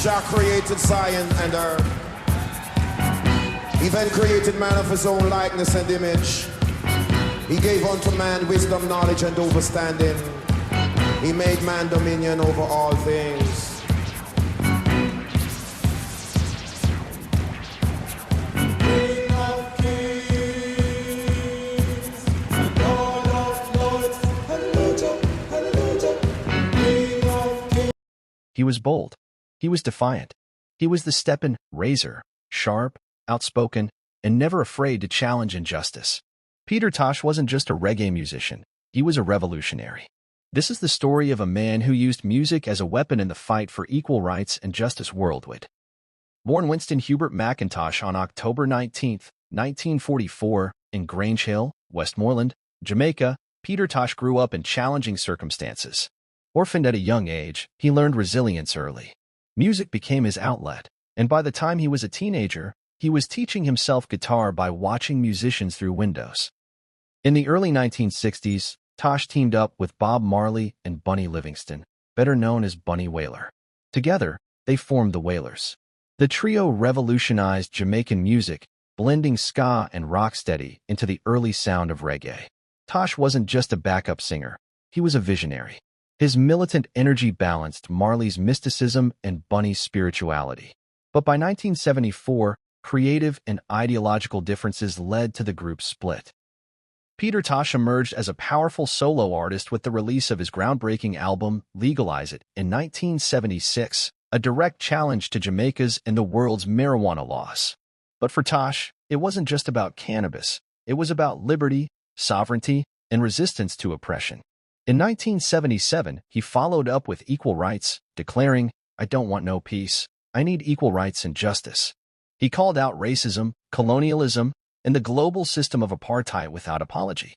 Jah created science and earth. He then created man of his own likeness and image. He gave unto man wisdom, knowledge, and understanding. He made man dominion over all things. He was bold. He was defiant. He was the Steppin Razor, sharp, outspoken, and never afraid to challenge injustice. Peter Tosh wasn't just a reggae musician. He was a revolutionary. This is the story of a man who used music as a weapon in the fight for equal rights and justice worldwide. Born Winston Hubert McIntosh on October 19, 1944, in Grange Hill, Westmoreland, Jamaica, Peter Tosh grew up in challenging circumstances. Orphaned at a young age, he learned resilience early. Music became his outlet, and by the time he was a teenager, he was teaching himself guitar by watching musicians through windows. In the early 1960s, Tosh teamed up with Bob Marley and Bunny Livingston, better known as Bunny Wailer. Together, they formed the Wailers. The trio revolutionized Jamaican music, blending ska and rocksteady into the early sound of reggae. Tosh wasn't just a backup singer, he was a visionary. His militant energy balanced Marley's mysticism and Bunny's spirituality. But by 1974, creative and ideological differences led to the group's split. Peter Tosh emerged as a powerful solo artist with the release of his groundbreaking album, Legalize It, in 1976, a direct challenge to Jamaica's and the world's marijuana laws. But for Tosh, it wasn't just about cannabis. It was about liberty, sovereignty, and resistance to oppression. In 1977, he followed up with Equal Rights, declaring, "I don't want no peace. I need equal rights and justice." He called out racism, colonialism, and the global system of apartheid without apology.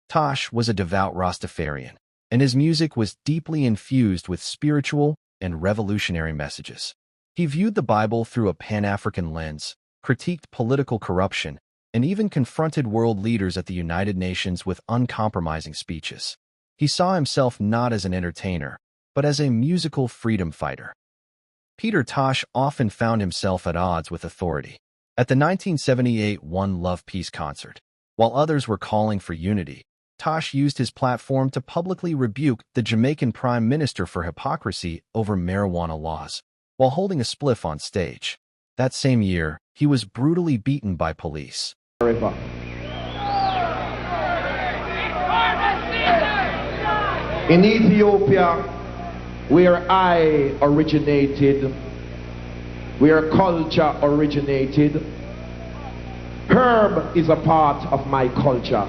Tosh was a devout Rastafarian, and his music was deeply infused with spiritual and revolutionary messages. He viewed the Bible through a Pan-African lens, critiqued political corruption, and even confronted world leaders at the United Nations with uncompromising speeches. He saw himself not as an entertainer, but as a musical freedom fighter. Peter Tosh often found himself at odds with authority. At the 1978 One Love Peace concert, while others were calling for unity, Tosh used his platform to publicly rebuke the Jamaican Prime Minister for hypocrisy over marijuana laws, while holding a spliff on stage. That same year, he was brutally beaten by police. In Ethiopia, where I originated, where culture originated, herb is a part of my culture.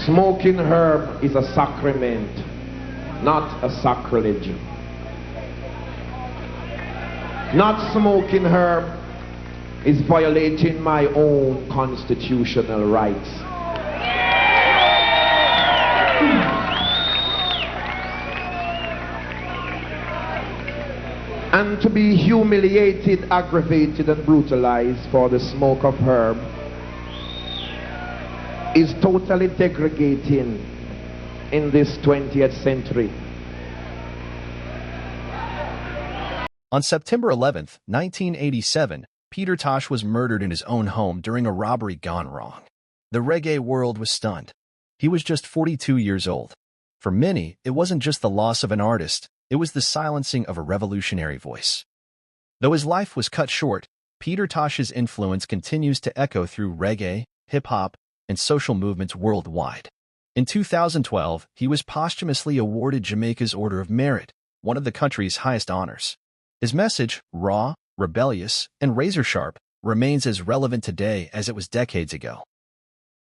Smoking herb is a sacrament, not a sacrilege. Not smoking herb is violating my own constitutional rights. And to be humiliated, aggravated, and brutalized for the smoke of herb is totally degrading in this 20th century. On September 11, 1987, Peter Tosh was murdered in his own home during a robbery gone wrong. The reggae world was stunned. He was just 42 years old. For many, it wasn't just the loss of an artist, it was the silencing of a revolutionary voice. Though his life was cut short, Peter Tosh's influence continues to echo through reggae, hip-hop, and social movements worldwide. In 2012, he was posthumously awarded Jamaica's Order of Merit, one of the country's highest honors. His message, raw, rebellious, and razor-sharp, remains as relevant today as it was decades ago.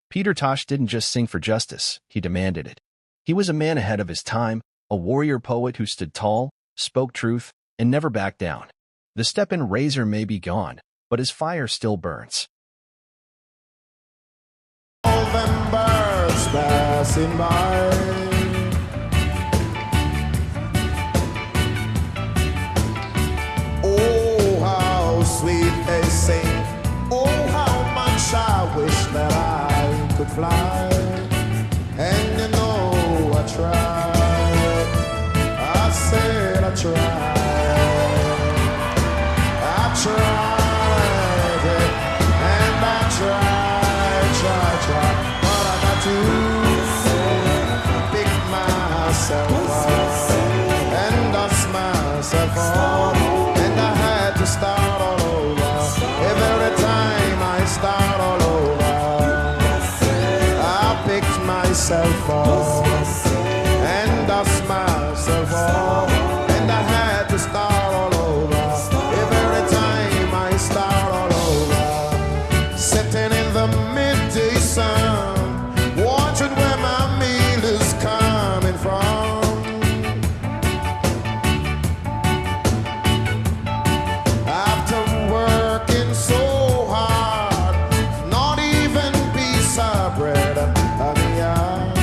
Peter Tosh didn't just sing for justice, he demanded it. He was a man ahead of his time, a warrior poet who stood tall, spoke truth, and never backed down. The Steppin Razor may be gone, but his fire still burns. All them birds passing by, oh, fly. And you know I tried. I said I tried. I tried it. And I tried. But I got to pick myself up. And dust myself off. And I had to start all over. Every time I start all over, I picked myself up and dust myself off, and I had to start all over. Every time I start all over, sitting in the midday sun, watching where my meal is coming from. After working so hard, not even piece of bread on the yard,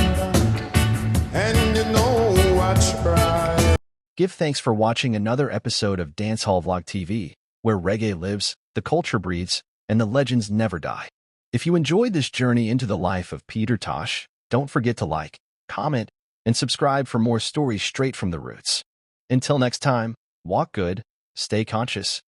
and you know I try. Give thanks for watching another episode of Dancehall Vlog TV, where reggae lives, the culture breathes, and the legends never die. If you enjoyed this journey into the life of Peter Tosh, don't forget to like, comment, and subscribe for more stories straight from the roots. Until next time, walk good, stay conscious,